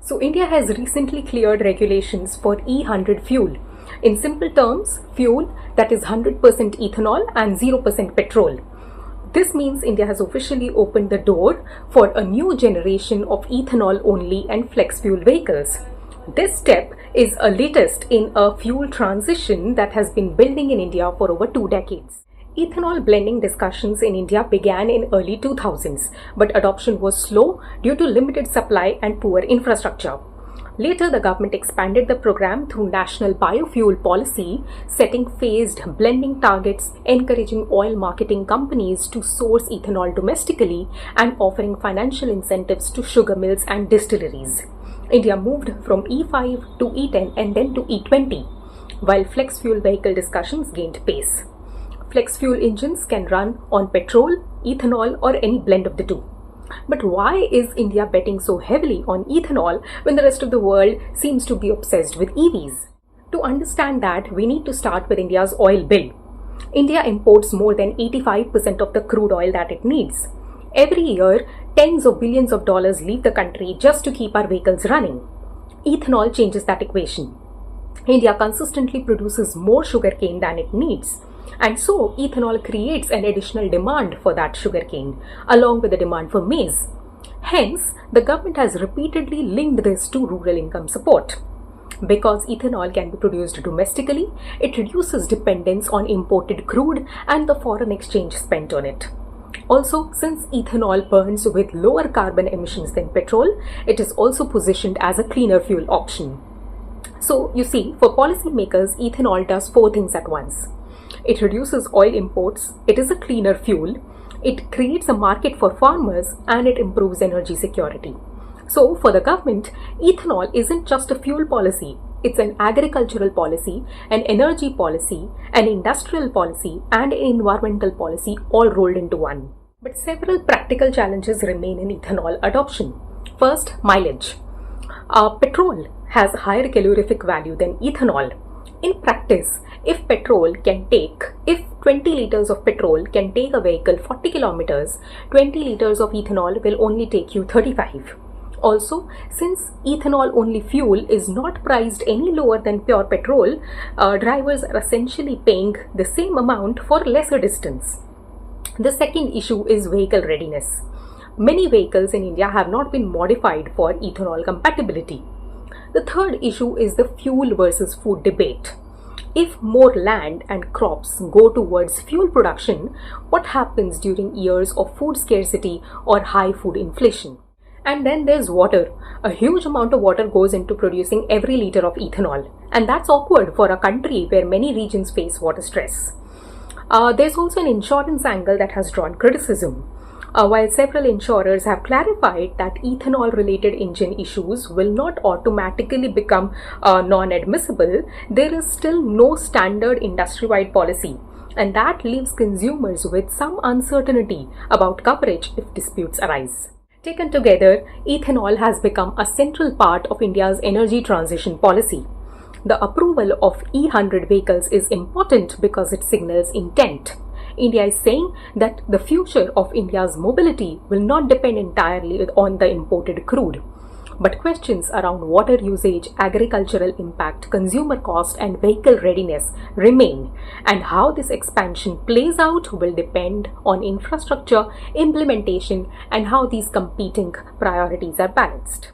So India has recently cleared regulations for E100 fuel. In simple terms, fuel that is 100% ethanol and 0% petrol. This means India has officially opened the door for a new generation of ethanol-only and flex fuel vehicles. This step is a latest in a fuel transition that has been building in India for over 2 decades. Ethanol blending discussions in India began in early 2000s, but adoption was slow due to limited supply and poor infrastructure. Later, the government expanded the program through National Biofuel Policy, setting phased blending targets, encouraging oil marketing companies to source ethanol domestically, and offering financial incentives to sugar mills and distilleries. India moved from E5 to E10 and then to E20, while flex fuel vehicle discussions gained pace. Flex fuel engines can run on petrol, ethanol, or any blend of the two. But why is India betting so heavily on ethanol when the rest of the world seems to be obsessed with EVs? To understand that, we need to start with India's oil bill. India imports more than 85% of the crude oil that it needs. Every year, tens of billions of dollars leave the country just to keep our vehicles running. Ethanol changes that equation. India consistently produces more sugarcane than it needs. And so, ethanol creates an additional demand for that sugarcane, along with the demand for maize. Hence, the government has repeatedly linked this to rural income support. Because ethanol can be produced domestically, it reduces dependence on imported crude and the foreign exchange spent on it. Also, since ethanol burns with lower carbon emissions than petrol, it is also positioned as a cleaner fuel option. So, you see, for policymakers, ethanol does 4 things at once. It reduces oil imports, it is a cleaner fuel, it creates a market for farmers, and it improves energy security. So, for the government, ethanol isn't just a fuel policy, it's an agricultural policy, an energy policy, an industrial policy, and an environmental policy all rolled into one. But several practical challenges remain in ethanol adoption. First, mileage. Petrol has higher calorific value than ethanol. In practice, if 20 liters of petrol can take a vehicle 40 kilometers, 20 liters of ethanol will only take you 35. Also, since ethanol-only fuel is not priced any lower than pure petrol, drivers are essentially paying the same amount for lesser distance. The second issue is vehicle readiness. Many vehicles in India have not been modified for ethanol compatibility. The third issue is the fuel versus food debate. If more land and crops go towards fuel production, what happens during years of food scarcity or high food inflation? And then there's water. A huge amount of water goes into producing every liter of ethanol. And that's awkward for a country where many regions face water stress. There's also an insurance angle that has drawn criticism. While several insurers have clarified that ethanol-related engine issues will not automatically become non-admissible, there is still no standard industry-wide policy, and that leaves consumers with some uncertainty about coverage if disputes arise. Taken together, ethanol has become a central part of India's energy transition policy. The approval of E100 vehicles is important because it signals intent. India is saying that the future of India's mobility will not depend entirely on the imported crude. But questions around water usage, agricultural impact, consumer cost, and vehicle readiness remain, and how this expansion plays out will depend on infrastructure, implementation, and how these competing priorities are balanced.